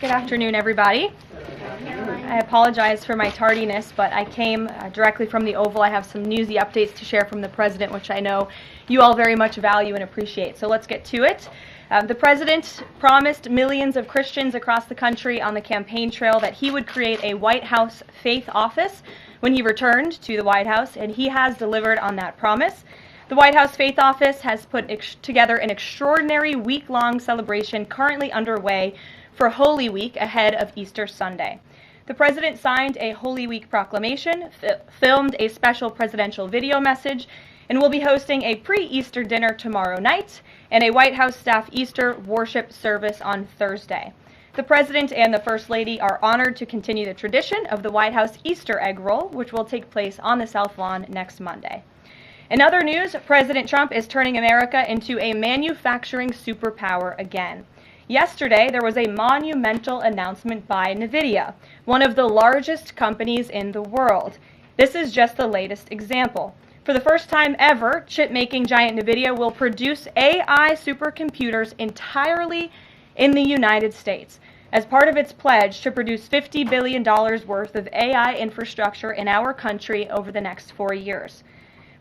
Good afternoon, everybody. I apologize for my tardiness, but I came directly from the Oval. I have some newsy updates to share from the President, which I know you all very much value and appreciate. So let's get to it. The President promised millions of Christians across the country on the campaign trail that he would create a White House faith office when he returned to the White House, and he has delivered on that promise. The White House Faith Office has put together an extraordinary week-long celebration currently underway for Holy Week ahead of Easter Sunday. The President signed a Holy Week proclamation, filmed a special presidential video message, and will be hosting a pre-Easter dinner tomorrow night and a White House staff Easter worship service on Thursday. The President and the First Lady are honored to continue the tradition of the White House Easter egg roll, which will take place on the South Lawn next Monday. In other news, President Trump is turning America into a manufacturing superpower again. Yesterday, there was a monumental announcement by NVIDIA, one of the largest companies in the world. This is just the latest example. For the first time ever, chip-making giant NVIDIA will produce AI supercomputers entirely in the United States, as part of its pledge to produce $50 billion worth of AI infrastructure in our country over the next 4 years.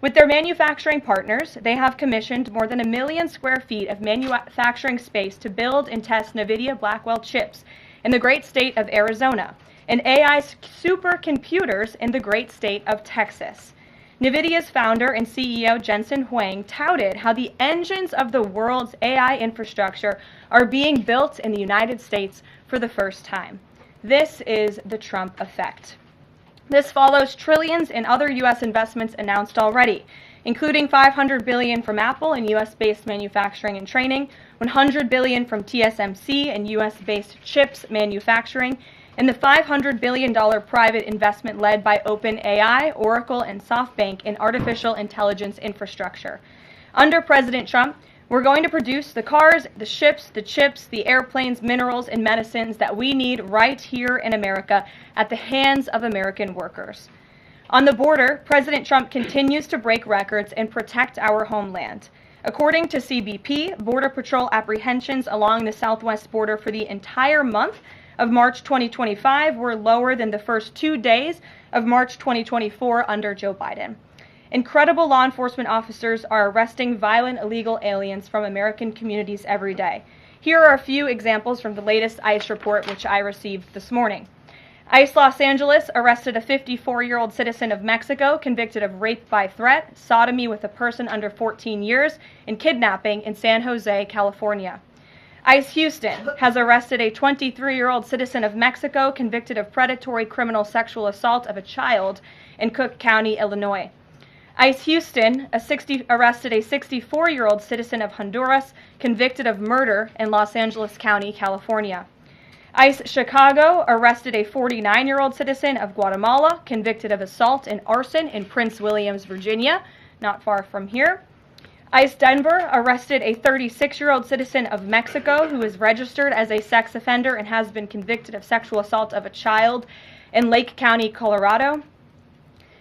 With their manufacturing partners, they have commissioned more than 1 million square feet of manufacturing space to build and test NVIDIA Blackwell chips in the great state of Arizona and AI supercomputers in the great state of Texas. NVIDIA's founder and CEO Jensen Huang touted how the engines of the world's AI infrastructure are being built in the United States for the first time. This is the Trump effect. This follows trillions in other U.S. investments announced already, including $500 billion from Apple in U.S.-based manufacturing and training, $100 billion from TSMC and U.S.-based chips manufacturing, and the $500 billion private investment led by OpenAI, Oracle, and SoftBank in artificial intelligence infrastructure. Under President Trump, we're going to produce the cars, the ships, the chips, the airplanes, minerals, and medicines that we need right here in America at the hands of American workers. On the border, President Trump continues to break records and protect our homeland. According to CBP, Border Patrol apprehensions along the southwest border for the entire month of March 2025 were lower than the first 2 days of March 2024 under Joe Biden. Incredible law enforcement officers are arresting violent illegal aliens from American communities every day. Here are a few examples from the latest ICE report, which I received this morning. ICE Los Angeles arrested a 54-year-old citizen of Mexico convicted of rape by threat, sodomy with a person under 14 years, and kidnapping in San Jose, California. ICE Houston has arrested a 23-year-old citizen of Mexico convicted of predatory criminal sexual assault of a child in Cook County, Illinois. ICE Houston arrested a 64-year-old citizen of Honduras convicted of murder in Los Angeles County, California. ICE Chicago arrested a 49-year-old citizen of Guatemala convicted of assault and arson in Prince Williams, Virginia, not far from here. ICE Denver arrested a 36-year-old citizen of Mexico who is registered as a sex offender and has been convicted of sexual assault of a child in Lake County, Colorado.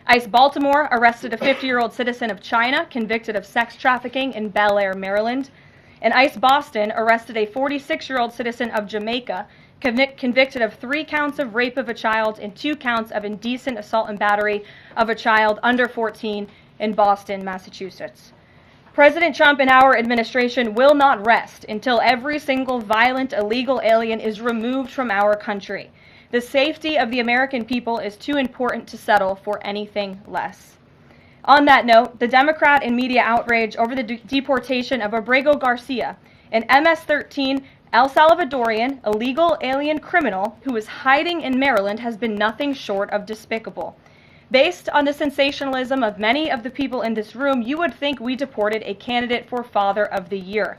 ICE Baltimore arrested a 50-year-old citizen of China convicted of sex trafficking in Bel Air, Maryland. And ICE Boston arrested a 46-year-old citizen of Jamaica convicted of 3 counts of rape of a child and 2 counts of indecent assault and battery of a child under 14 in Boston, Massachusetts. President Trump and our administration will not rest until every single violent illegal alien is removed from our country. The safety of the American people is too important to settle for anything less. On that note, the Democrat and media outrage over the deportation of Abrego Garcia, an MS-13 El Salvadorian illegal alien criminal who is hiding in Maryland, has been nothing short of despicable. Based on the sensationalism of many of the people in this room, you would think we deported a candidate for Father of the Year.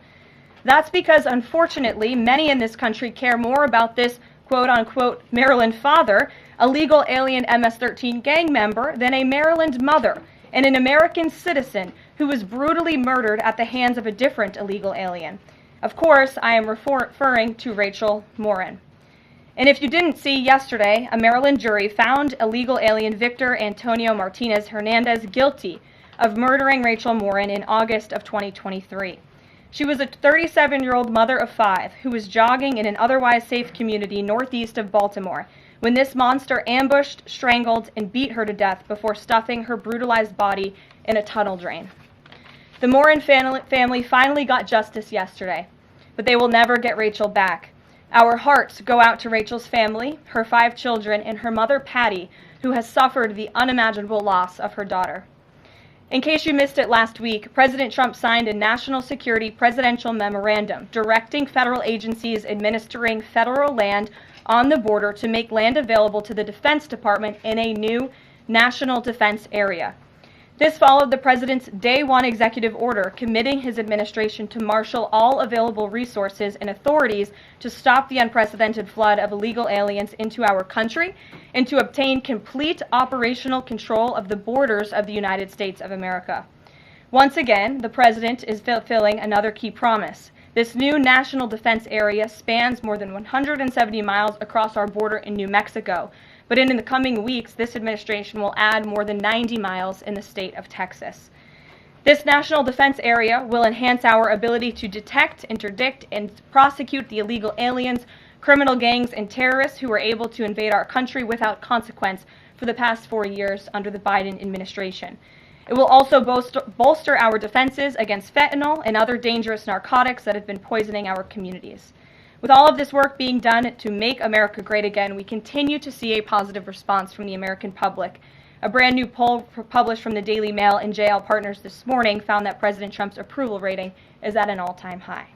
That's because, unfortunately, many in this country care more about this quote-unquote Maryland father, a legal alien MS-13 gang member, than a Maryland mother and an American citizen who was brutally murdered at the hands of a different illegal alien. Of course, I am referring to Rachel Morin. And if you didn't see, yesterday, a Maryland jury found illegal alien Victor Antonio Martinez Hernandez guilty of murdering Rachel Morin in August of 2023. She was a 37-year-old mother of 5 who was jogging in an otherwise safe community northeast of Baltimore when this monster ambushed, strangled, and beat her to death before stuffing her brutalized body in a tunnel drain. The Morin family finally got justice yesterday, but they will never get Rachel back. Our hearts go out to Rachel's family, her 5 children, and her mother, Patty, who has suffered the unimaginable loss of her daughter. In case you missed it last week, President Trump signed a national security presidential memorandum directing federal agencies administering federal land on the border to make land available to the Defense Department in a new national defense area. This followed the president's Day 1 executive order committing his administration to marshal all available resources and authorities to stop the unprecedented flood of illegal aliens into our country and to obtain complete operational control of the borders of the United States of America. Once again, the president is fulfilling another key promise. This new national defense area spans more than 170 miles across our border in New Mexico. But in the coming weeks, this administration will add more than 90 miles in the state of Texas. This national defense area will enhance our ability to detect, interdict, and prosecute the illegal aliens, criminal gangs, and terrorists who were able to invade our country without consequence for the past 4 years under the Biden administration. It will also bolster our defenses against fentanyl and other dangerous narcotics that have been poisoning our communities. With all of this work being done to make America great again, we continue to see a positive response from the American public. A brand new poll published from the Daily Mail and JL Partners this morning found that President Trump's approval rating is at an all-time high.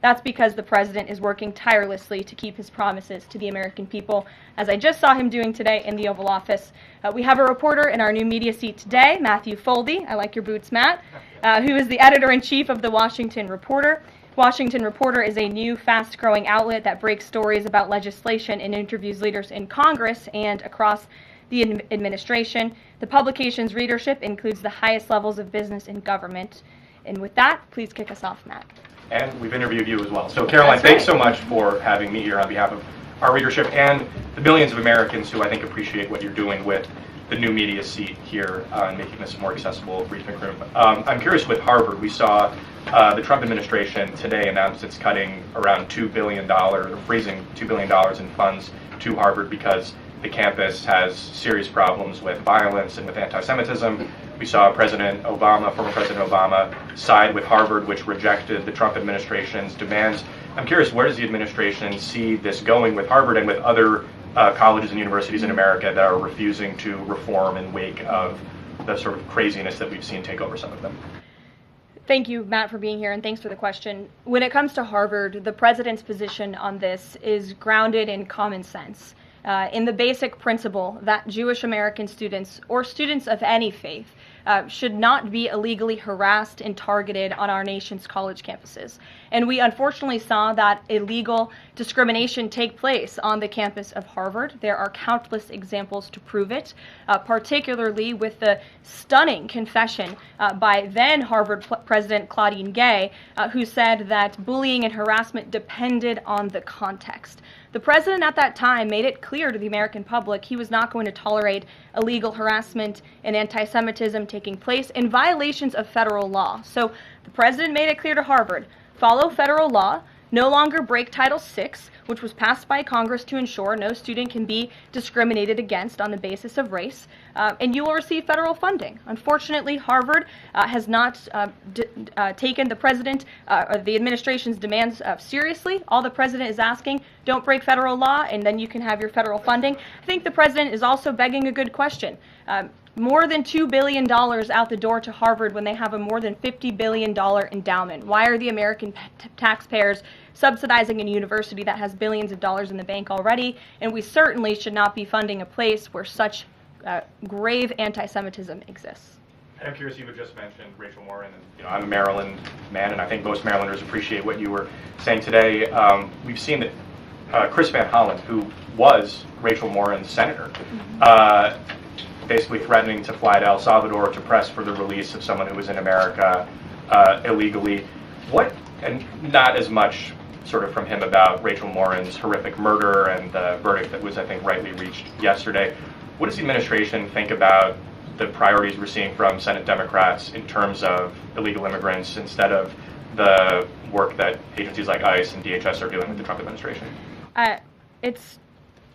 That's because the president is working tirelessly to keep his promises to the American people, as I just saw him doing today in the Oval Office. We have a reporter in our new media seat today, Matthew Foldy. I like your boots, Matt, who is the editor-in-chief of the Washington Reporter. Washington Reporter is a new, fast-growing outlet that breaks stories about legislation and interviews leaders in Congress and across the administration. The publication's readership includes the highest levels of business and government. And with that, please kick us off, Matt. And we've interviewed you as well. So Caroline, thanks so much for having me here on behalf of our readership and the millions of Americans who I think appreciate what you're doing with the new media seat here and making this a more accessible briefing room. I'm curious with Harvard. We saw the Trump administration today announced it's cutting around $2 billion, or freezing $2 billion in funds to Harvard because the campus has serious problems with violence and with anti-Semitism. We saw President Obama, former President Obama, side with Harvard, which rejected the Trump administration's demands. I'm curious, where does the administration see this going with Harvard and with other colleges and universities in America that are refusing to reform in wake of the sort of craziness that we've seen take over some of them? Thank you, Matt, for being here, and thanks for the question. When it comes to Harvard, the president's position on this is grounded in common sense, in the basic principle that Jewish American students, or students of any faith, should not be illegally harassed and targeted on our nation's college campuses. And we unfortunately saw that illegal discrimination take place on the campus of Harvard. There are countless examples to prove it, particularly with the stunning confession by then Harvard President Claudine Gay, who said that bullying and harassment depended on the context. The president at that time made it clear to the American public he was not going to tolerate illegal harassment and anti-Semitism taking place in violations of federal law. So the president made it clear to Harvard, follow federal law, no longer break Title VI, which was passed by Congress to ensure no student can be discriminated against on the basis of race, and you will receive federal funding. Unfortunately, Harvard has not taken the president or the administration's demands seriously. All the president is asking, don't break federal law, and then you can have your federal funding. I think the president is also begging a good question. More than $2 billion out the door to Harvard when they have a more than $50 billion endowment. Why are the American taxpayers subsidizing a university that has billions of dollars in the bank already? And we certainly should not be funding a place where such grave anti-Semitism exists. I'm curious, you had just mentioned Rachel Morin, and I'm a Maryland man, and I think most Marylanders appreciate what you were saying today. We've seen that Chris Van Hollen, who was Rachel Morin's senator, basically threatening to fly to El Salvador to press for the release of someone who was in America illegally. And not as much sort of from him about Rachel Morin's horrific murder and the verdict that was, I think, rightly reached yesterday. What does the administration think about the priorities we're seeing from Senate Democrats in terms of illegal immigrants instead of the work that agencies like ICE and DHS are doing with the Trump administration? It's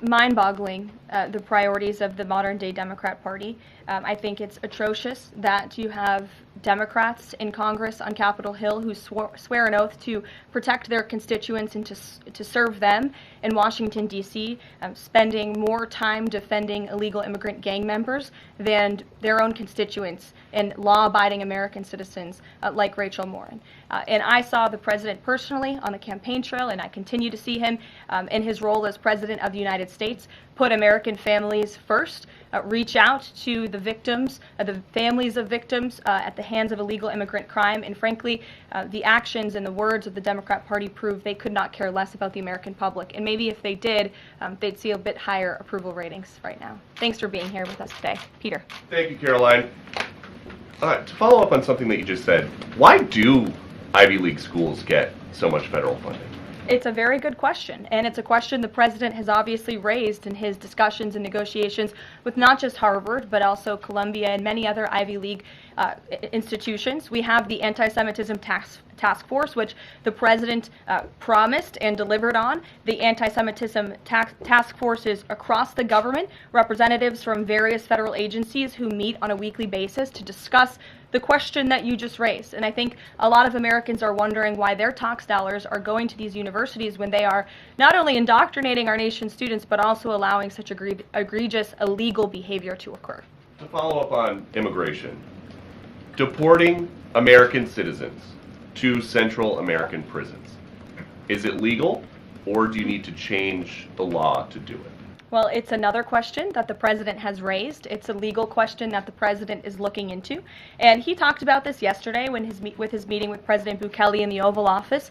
mind-boggling, the priorities of the modern-day Democrat Party. I think it's atrocious that you have Democrats in Congress on Capitol Hill who swear an oath to protect their constituents and to serve them in Washington, D.C., spending more time defending illegal immigrant gang members than their own constituents and law-abiding American citizens like Rachel Morin. And I saw the president personally on the campaign trail, and I continue to see him in his role as president of the United States put American families first, reach out to the victims, the families of victims at the hands of illegal immigrant crime, and frankly, the actions and the words of the Democrat Party prove they could not care less about the American public. And maybe if they did, they'd see a bit higher approval ratings right now. Thanks for being here with us today. Peter. Thank you, Caroline. To follow up on something that you just said, why do Ivy League schools get so much federal funding? It's a very good question, and it's a question the president has obviously raised in his discussions and negotiations with not just Harvard, but also Columbia and many other Ivy League institutions. We have the Anti-Semitism Task Force, which the president promised and delivered on. The Anti-Semitism Task Force is across the government, representatives from various federal agencies who meet on a weekly basis to discuss the question that you just raised. And I think a lot of Americans are wondering why their tax dollars are going to these universities when they are not only indoctrinating our nation's students, but also allowing such egregious illegal behavior to occur. To follow up on immigration, deporting American citizens to Central American prisons, is it legal, or do you need to change the law to do it? Well, it's another question that the president has raised. It's a legal question that the president is looking into. And he talked about this yesterday when with his meeting with President Bukele in the Oval Office.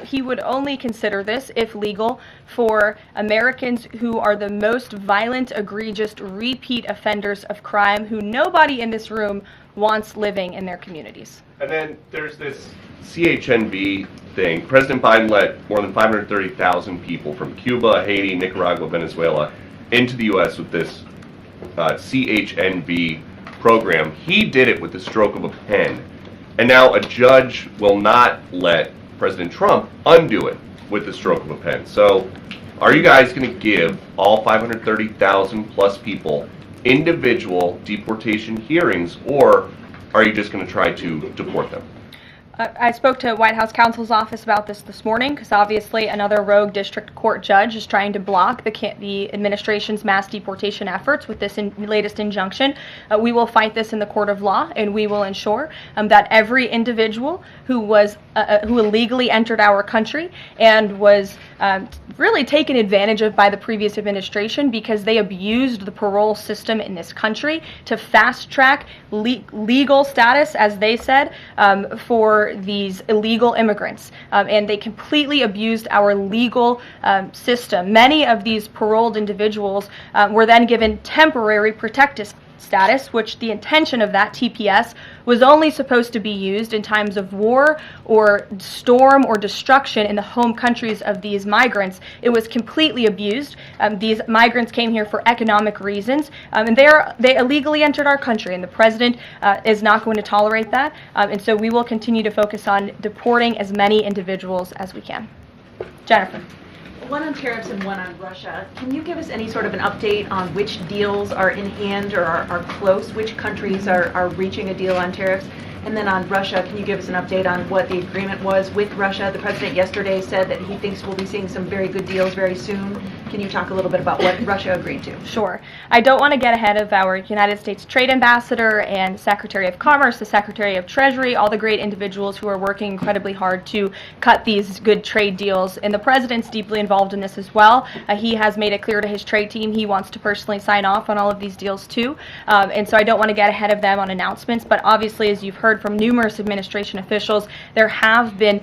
He would only consider this, if legal, for Americans who are the most violent, egregious, repeat offenders of crime who nobody in this room wants living in their communities. And then there's this CHNV thing. President Biden let more than 530,000 people from Cuba, Haiti, Nicaragua, Venezuela into the U.S. with this CHNV program. He did it with the stroke of a pen. And now a judge will not let President Trump undo it with the stroke of a pen. So are you guys going to give all 530,000 plus people individual deportation hearings, or are you just going to try to deport them? I spoke to White House counsel's office about this morning because obviously another rogue district court judge is trying to block the administration's mass deportation efforts with this latest injunction. We will fight this in the court of law, and we will ensure that every individual who illegally entered our country and was really taken advantage of by the previous administration because they abused the parole system in this country to fast track legal status, as they said, for these illegal immigrants, and they completely abused our legal system. Many of these paroled individuals were then given temporary protective status, which the intention of that TPS was only supposed to be used in times of war or storm or destruction in the home countries of these migrants. It was completely abused. These migrants came here for economic reasons, and they illegally entered our country, and the president is not going to tolerate that. And so we will continue to focus on deporting as many individuals as we can. Jennifer. One on tariffs and one on Russia. Can you give us any sort of an update on which deals are in hand or are close? Which countries are reaching a deal on tariffs? And then on Russia, can you give us an update on what the agreement was with Russia? The president yesterday said that he thinks we'll be seeing some very good deals very soon. Can you talk a little bit about what Russia agreed to? Sure. I don't want to get ahead of our United States Trade Ambassador and Secretary of Commerce, the Secretary of Treasury, all the great individuals who are working incredibly hard to cut these good trade deals. And the president's deeply involved in this as well. He has made it clear to his trade team he wants to personally sign off on all of these deals too. And so I don't want to get ahead of them on announcements, but obviously, as you've heard from numerous administration officials, there have been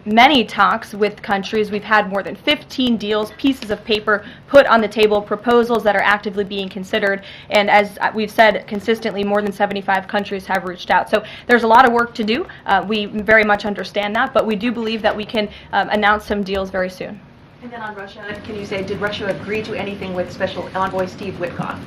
many talks with countries. We've had more than 15 deals, pieces of paper put on the table, proposals that are actively being considered, and as we've said consistently, more than 75 countries have reached out. So there's a lot of work to do. We very much understand that, but we do believe that we can announce some deals very soon. And then on Russia, can you say, did Russia agree to anything with Special Envoy Steve Witkoff?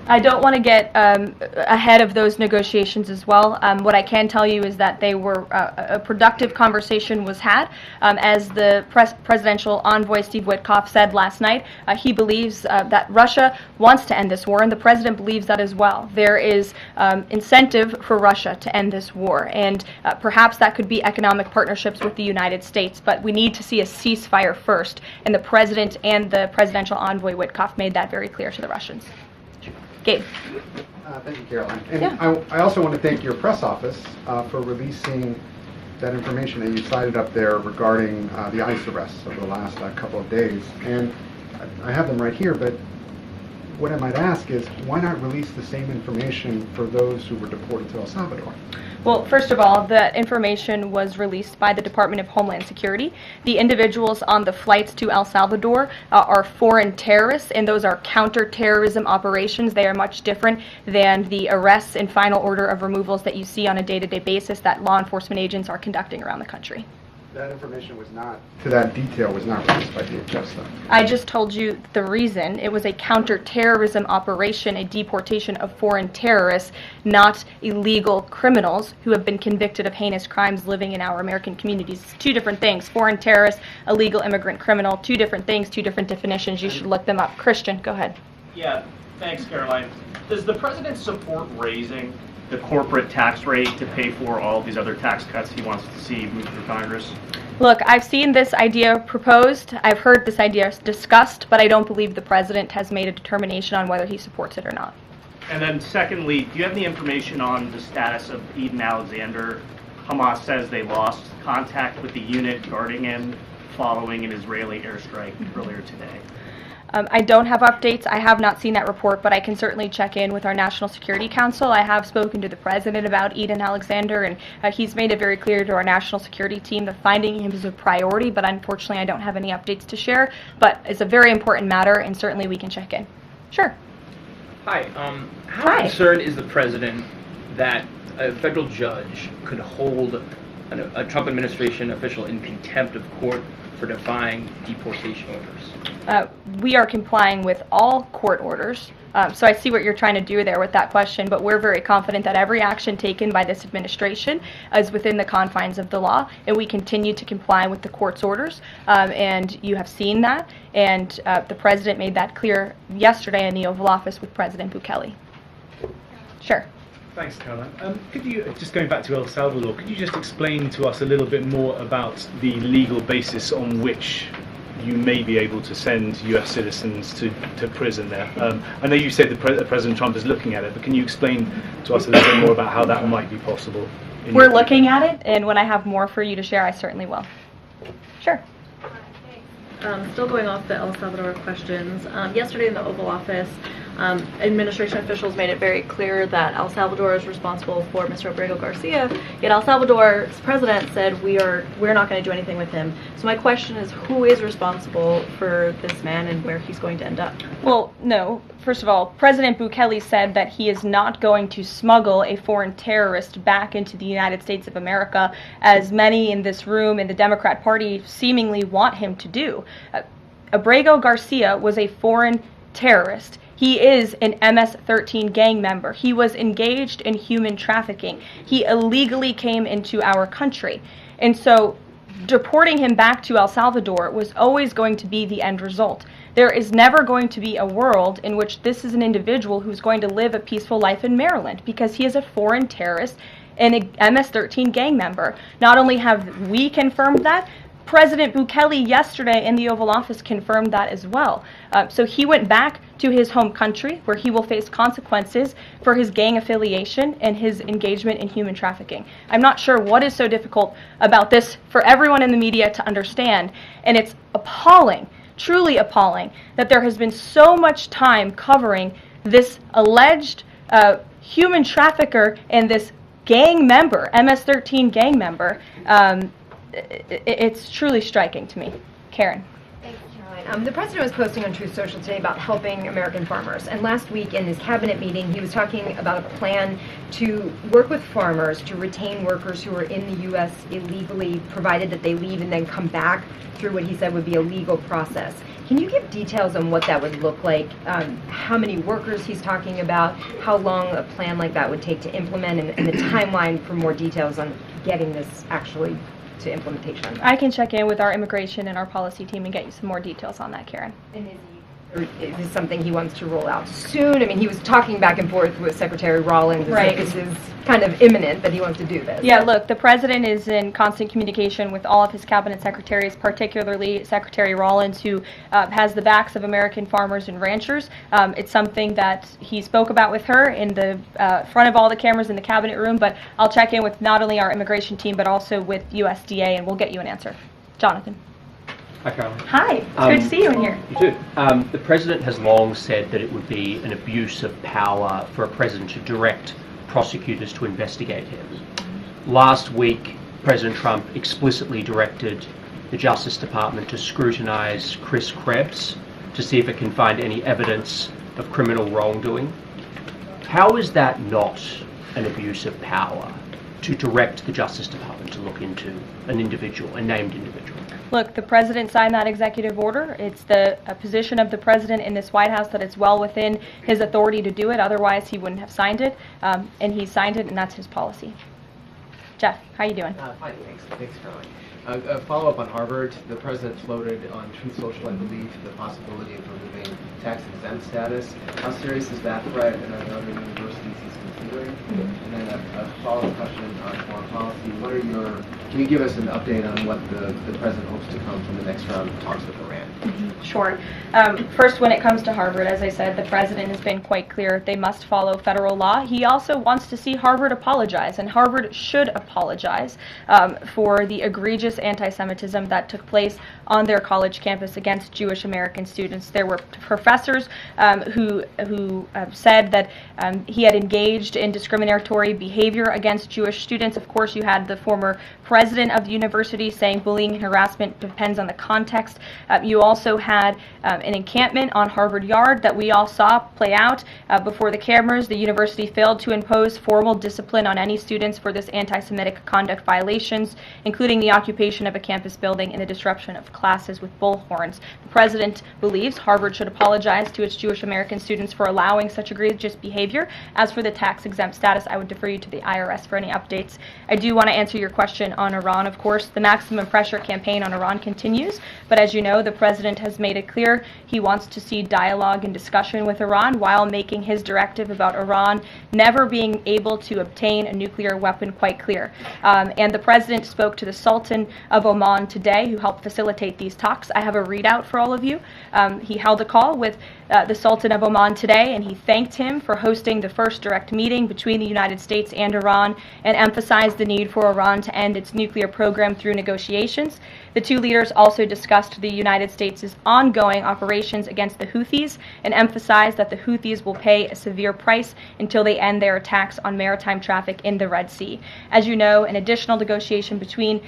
I don't want to get ahead of those negotiations as well. What I can tell you is that they were a productive conversation was had. As the presidential envoy Steve Witkoff said last night, he believes that Russia wants to end this war, and the president believes that as well. There is incentive for Russia to end this war, and perhaps that could be economic partnerships with the United States, but we need to see a ceasefire first, and the president and the presidential envoy Witkoff made that very clear to the Russians. Gabe. Thank you, Caroline. And Yeah. I also want to thank your press office for releasing that information that you cited up there regarding the ICE arrests over the last couple of days. And I have them right here, but what I might ask is, why not release the same information for those who were deported to El Salvador? Well, first of all, the information was released by the Department of Homeland Security. The individuals on the flights to El Salvador are foreign terrorists, and those are counterterrorism operations. They are much different than the arrests and final order of removals that you see on a day-to-day basis that law enforcement agents are conducting around the country. That information was not, to that detail, was not released by DHS, though. I just told you the reason. It was a counterterrorism operation, a deportation of foreign terrorists, not illegal criminals who have been convicted of heinous crimes living in our American communities. It's two different things. Foreign terrorist, illegal immigrant criminal, two different things, two different definitions. You should look them up. Christian, go ahead. Yeah, thanks, Caroline. Does the president support raising the corporate tax rate to pay for all these other tax cuts he wants to see move through Congress? Look, I've seen this idea proposed. I've heard this idea discussed, but I don't believe the president has made a determination on whether he supports it or not. And then secondly, do you have any information on the status of Eden Alexander? Hamas says they lost contact with the unit guarding him following an Israeli airstrike earlier today. I don't have updates. I have not seen that report, but I can certainly check in with our National Security Council. I have spoken to the president about Eden Alexander, and he's made it very clear to our national security team that finding him is a priority, but unfortunately I don't have any updates to share. But it's a very important matter, and certainly we can check in. Sure. Hi. How Hi. concerned is the president that a federal judge could hold a Trump administration official in contempt of court for defying deportation orders? We are complying with all court orders. So I see what you're trying to do there with that question, but we're very confident that every action taken by this administration is within the confines of the law, and we continue to comply with the court's orders. And you have seen that, and the president made that clear yesterday in the Oval Office with President Bukele. Sure. Thanks, Caroline. Could you, just going back to El Salvador, could you just explain to us a little bit more about the legal basis on which you may be able to send U.S. citizens to prison there? I know you said that President Trump is looking at it, but can you explain to us a little bit more about how that might be possible? We're looking at it, and when I have more for you to share, I certainly will. Sure. Still going off the El Salvador questions, yesterday in the Oval Office, administration officials made it very clear that El Salvador is responsible for Mr. Abrego Garcia, yet El Salvador's president said we're not going to do anything with him. So my question is, who is responsible for this man and where he's going to end up? Well, no. First of all, President Bukele said that he is not going to smuggle a foreign terrorist back into the United States of America, as many in this room in the Democrat Party seemingly want him to do. Abrego Garcia was a foreign terrorist. He is an MS-13 gang member. He was engaged in human trafficking. He illegally came into our country. And so deporting him back to El Salvador was always going to be the end result. There is never going to be a world in which this is an individual who's going to live a peaceful life in Maryland, because he is a foreign terrorist and a MS-13 gang member. Not only have we confirmed that, President Bukele yesterday in the Oval Office confirmed that as well. So he went back to his home country, where he will face consequences for his gang affiliation and his engagement in human trafficking. I'm not sure what is so difficult about this for everyone in the media to understand, and it's appalling, truly appalling, that there has been so much time covering this alleged human trafficker and this gang member, MS-13 gang member. It's truly striking to me. Karen. Thanks, Caroline. The president was posting on Truth Social today about helping American farmers. And last week in his cabinet meeting, he was talking about a plan to work with farmers to retain workers who are in the U.S. illegally, provided that they leave and then come back through what he said would be a legal process. Can you give details on what that would look like? How many workers he's talking about? How long a plan like that would take to implement, and the timeline for more details on getting this actually to implementation? I can check in with our immigration and our policy team and get you some more details on that, Karen. And is this something he wants to roll out soon? I mean, he was talking back and forth with Secretary Rollins. Right. This is kind of imminent that he wants to do this. Yeah, look, the president is in constant communication with all of his cabinet secretaries, particularly Secretary Rollins, who has the backs of American farmers and ranchers. It's something that he spoke about with her in the front of all the cameras in the cabinet room, but I'll check in with not only our immigration team, but also with USDA, and we'll get you an answer. Jonathan. Hi, Caroline. Hi, it's good to see you in here. You too. The president has long said that it would be an abuse of power for a president to direct prosecutors to investigate him. Last week, President Trump explicitly directed the Justice Department to scrutinize Chris Krebs to see if it can find any evidence of criminal wrongdoing. How is that not an abuse of power to direct the Justice Department to look into an individual, a named individual? Look, the president signed that executive order. It's the position of the president in this White House that it's well within his authority to do it. Otherwise, he wouldn't have signed it. And he signed it, and that's his policy. Jeff, how you doing? Fine, thanks, Caroline. A follow-up on Harvard. The president floated on Truth Social, I believe, the possibility of removing tax-exempt status. How serious is that threat, and are there other universities he's considering? And then a follow-up question on foreign policy. Can you give us an update on what the president hopes to come from the next round of talks with Iran? Sure. First, when it comes to Harvard, as I said, the president has been quite clear they must follow federal law. He also wants to see Harvard apologize, and Harvard should apologize for the egregious anti-Semitism that took place on their college campus against Jewish American students. There were professors who said that he had engaged in discriminatory behavior against Jewish students. Of course, you had the former president of the university saying bullying and harassment depends on the context. You also had an encampment on Harvard Yard that we all saw play out before the cameras. The university failed to impose formal discipline on any students for this anti-Semitic conduct violations, including the occupation of a campus building and the disruption of classes with bullhorns. The president believes Harvard should apologize to its Jewish American students for allowing such egregious behavior. As for the tax-exempt status, I would defer you to the IRS for any updates. I do want to answer your question on Iran, of course. The maximum pressure campaign on Iran continues, but as you know, the president has made it clear he wants to see dialogue and discussion with Iran while making his directive about Iran never being able to obtain a nuclear weapon quite clear. And the president spoke to the Sultan of Oman today, who helped facilitate these talks. I have a readout for all of you. He held a call with the Sultan of Oman today, and he thanked him for hosting the first direct meeting between the United States and Iran and emphasized the need for Iran to end its nuclear program through negotiations. The two leaders also discussed the United States' ongoing operations against the Houthis and emphasized that the Houthis will pay a severe price until they end their attacks on maritime traffic in the Red Sea. As you know, an additional negotiation between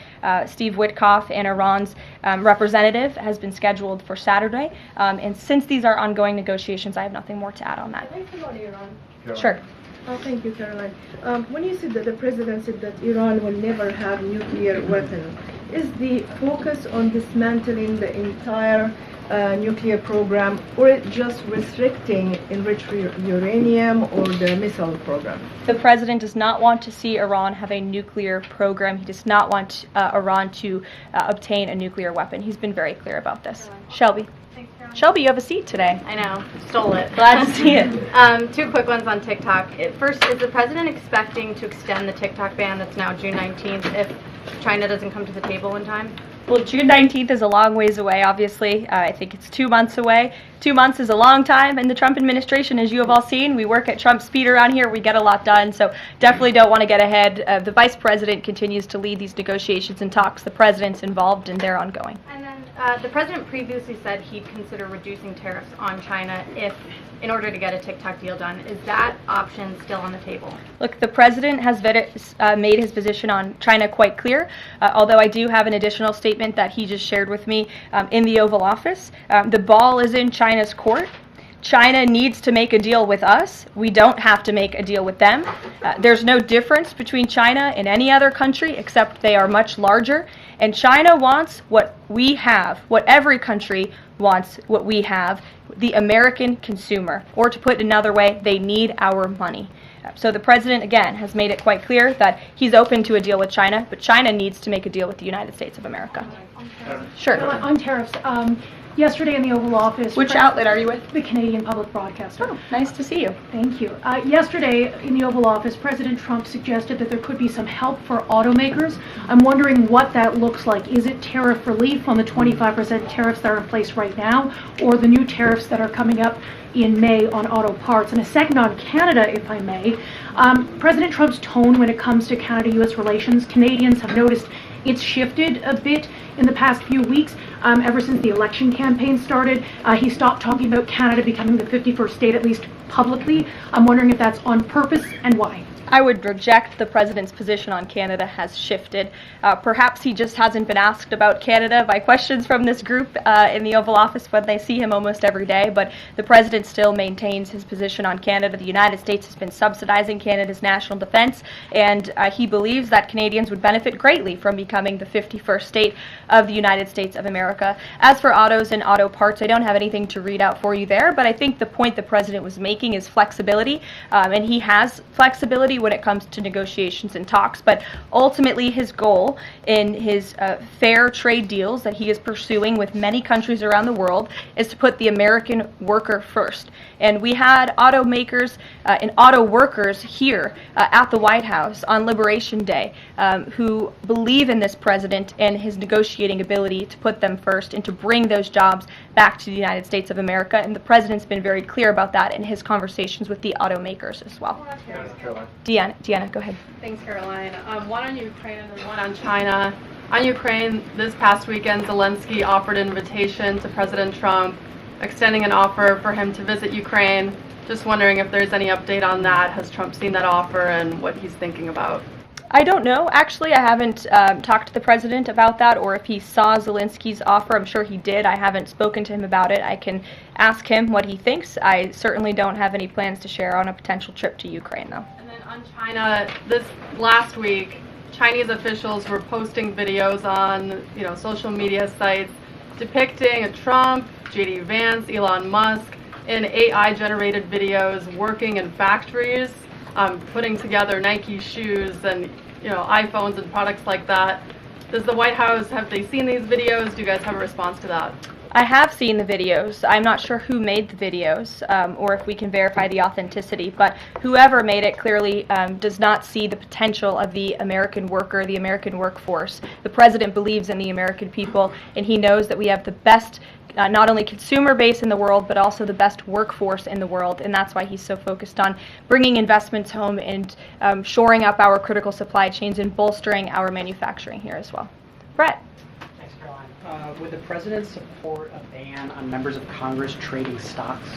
Steve Witkoff and Iran's representative has been scheduled for Saturday. And since these are ongoing negotiations, I have nothing more to add on that. Can I come on Iran? Sure. Oh, thank you, Caroline. When you said that the president said that Iran will never have nuclear weapon, is the focus on dismantling the entire nuclear program, or it just restricting enriched uranium or the missile program? The president does not want to see Iran have a nuclear program. He does not want Iran to obtain a nuclear weapon. He's been very clear about this. Shelby. Shelby, you have a seat today. I know, stole it. Glad to see it. Two quick ones on TikTok. First, is the president expecting to extend the TikTok ban that's now June 19th if China doesn't come to the table in time? Well, June 19th is a long ways away, obviously. I think it's 2 months away. 2 months is a long time in the Trump administration, as you have all seen. We work at Trump speed around here. We get a lot done, so definitely don't want to get ahead. The vice president continues to lead these negotiations and talks. The president's involved, and they're ongoing. And then the president previously said he'd consider reducing tariffs on China in order to get a TikTok deal done. Is that option still on the table? Look, the president has made his position on China quite clear, although I do have an additional statement that he just shared with me in the Oval Office. The ball is in China's court. China needs to make a deal with us. We don't have to make a deal with them. There's no difference between China and any other country except they are much larger And China wants what we have, what every country wants, what we have, the American consumer. Or to put it another way, they need our money. So the president, again, has made it quite clear that he's open to a deal with China, but China needs to make a deal with the United States of America. Sure. On tariffs, yesterday in the Oval Office... Which outlet are you with? The Canadian Public Broadcaster. Oh, nice to see you. Thank you. Yesterday in the Oval Office, President Trump suggested that there could be some help for automakers. I'm wondering what that looks like. Is it tariff relief on the 25% tariffs that are in place right now, or the new tariffs that are coming up in May on auto parts? And a second on Canada, if I may. President Trump's tone when it comes to Canada-U.S. relations, Canadians have noticed it's shifted a bit in the past few weeks. Ever since the election campaign started, he stopped talking about Canada becoming the 51st state, at least publicly. I'm wondering if that's on purpose and why. I would reject the president's position on Canada has shifted. Perhaps he just hasn't been asked about Canada by questions from this group in the Oval Office when they see him almost every day, but the president still maintains his position on Canada. The United States has been subsidizing Canada's national defense, and he believes that Canadians would benefit greatly from becoming the 51st state of the United States of America. As for autos and auto parts, I don't have anything to read out for you there, but I think the point the president was making is flexibility, and he has flexibility when it comes to negotiations and talks, but ultimately his goal in his fair trade deals that he is pursuing with many countries around the world is to put the American worker first. And we had automakers and auto workers here at the White House on Liberation Day who believe in this president and his negotiating ability to put them first and to bring those jobs back to the United States of America. And the president's been very clear about that in his conversations with the automakers as well. Deanna, go ahead. Thanks, Caroline. One on Ukraine and one on China. On Ukraine, this past weekend, Zelensky offered an invitation to President Trump, extending an offer for him to visit Ukraine. Just wondering if there's any update on that. Has Trump seen that offer and what he's thinking about? I don't know. Actually, I haven't talked to the president about that, or if he saw Zelensky's offer. I'm sure he did. I haven't spoken to him about it. I can ask him what he thinks. I certainly don't have any plans to share on a potential trip to Ukraine, though. And then on China, this last week, Chinese officials were posting videos on, social media sites depicting a Trump, J.D. Vance, Elon Musk in AI-generated videos working in factories, putting together Nike shoes and iPhones and products like that. Does the White House, have they seen these videos? Do you guys have a response to that? I have seen the videos. I'm not sure who made the videos or if we can verify the authenticity, but whoever made it clearly does not see the potential of the American worker, the American workforce. The president believes in the American people, and he knows that we have the best not only consumer base in the world, but also the best workforce in the world, and that's why he's so focused on bringing investments home and shoring up our critical supply chains and bolstering our manufacturing here as well. Brett. Thanks, Caroline. Would the president support a ban on members of Congress trading stocks?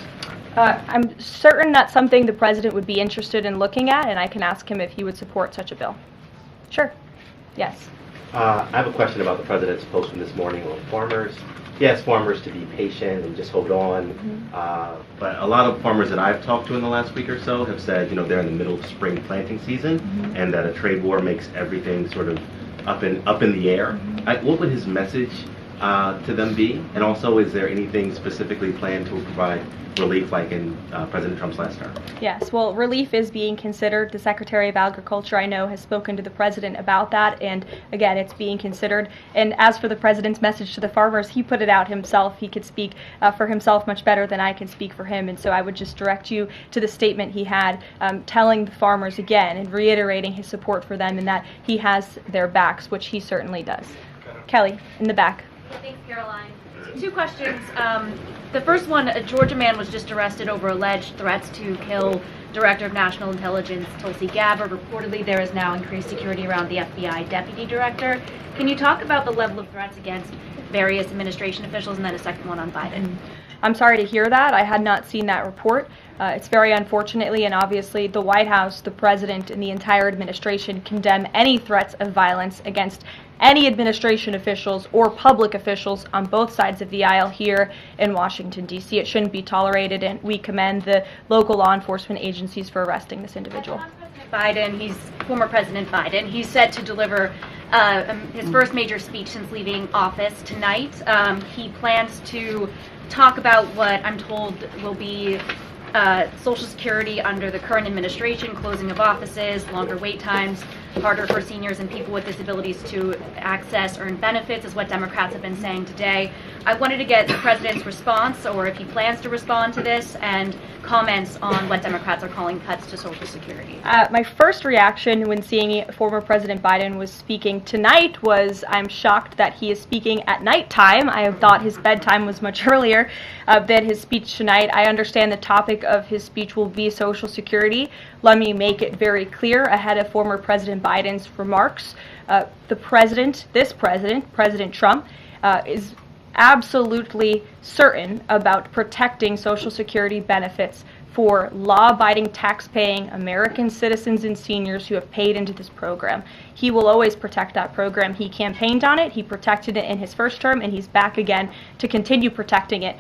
I'm certain that's something the president would be interested in looking at, and I can ask him if he would support such a bill. Sure. Yes. I have a question about the president's posting this morning on farmers. He asked farmers to be patient and just hold on. But a lot of farmers that I've talked to in the last week or so have said, they're in the middle of spring planting season, and that a trade war makes everything sort of up in the air. What would his message to them be? And also, is there anything specifically planned to provide relief like in President Trump's last term? Yes, well, relief is being considered. The Secretary of Agriculture, I know, has spoken to the president about that, and again, it's being considered. And as for the president's message to the farmers, he put it out himself. He could speak for himself much better than I can speak for him, and so I would just direct you to the statement he had telling the farmers again and reiterating his support for them and that he has their backs, which he certainly does. Kelly, in the back. Thanks, Caroline. Two questions. The first one, a Georgia man was just arrested over alleged threats to kill Director of National Intelligence Tulsi Gabbard. Reportedly, there is now increased security around the FBI Deputy Director. Can you talk about the level of threats against various administration officials, and then a second one on Biden? I'm sorry to hear that. I had not seen that report. It's very unfortunately, and obviously the White House, the president, and the entire administration condemn any threats of violence against any administration officials or public officials on both sides of the aisle here in Washington, D.C. It shouldn't be tolerated, and we commend the local law enforcement agencies for arresting this individual. Biden, former President Biden, he's set to deliver his first major speech since leaving office tonight. He plans to talk about what I'm told will be Social Security under the current administration, closing of offices, longer wait times, harder for seniors and people with disabilities to access earned benefits, is what Democrats have been saying today. I wanted to get the president's response, or if he plans to respond to this, and comments on what Democrats are calling cuts to Social Security. My first reaction when seeing former President Biden was speaking tonight was, I'm shocked that he is speaking at nighttime. I thought his bedtime was much earlier than his speech tonight. I understand the topic of his speech will be Social Security. Let me make it very clear ahead of former President Biden's remarks. President Trump, is absolutely certain about protecting Social Security benefits for law-abiding, tax-paying American citizens and seniors who have paid into this program. He will always protect that program. He campaigned on it, he protected it in his first term, and he's back again to continue protecting it.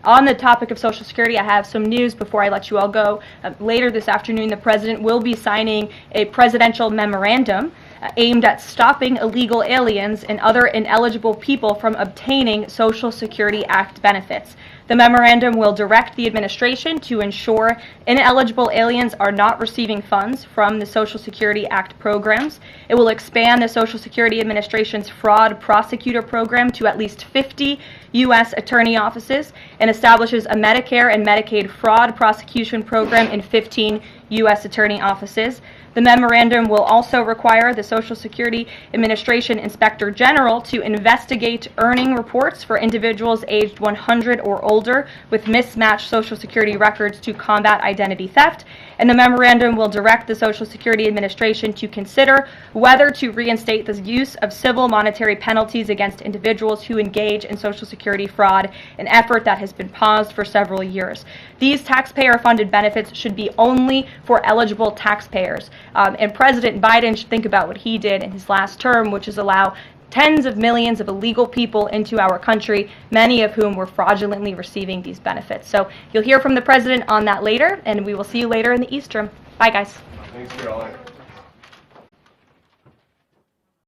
On the topic of Social Security, I have some news before I let you all go. Later this afternoon, the president will be signing a presidential memorandum aimed at stopping illegal aliens and other ineligible people from obtaining Social Security Act benefits. The memorandum will direct the administration to ensure ineligible aliens are not receiving funds from the Social Security Act programs. It will expand the Social Security Administration's fraud prosecutor program to at least 50 U.S. attorney offices and establishes a Medicare and Medicaid fraud prosecution program in 15 U.S. attorney offices. The memorandum will also require the Social Security Administration Inspector General to investigate earning reports for individuals aged 100 or older with mismatched Social Security records to combat identity theft. And the memorandum will direct the Social Security Administration to consider whether to reinstate the use of civil monetary penalties against individuals who engage in Social Security fraud, an effort that has been paused for several years. These taxpayer-funded benefits should be only for eligible taxpayers. And President Biden should think about what he did in his last term, which is allow tens of millions of illegal people into our country, many of whom were fraudulently receiving these benefits. So you'll hear from the president on that later, and we will see you later in the East Room. Bye, guys. Thanks, Caroline.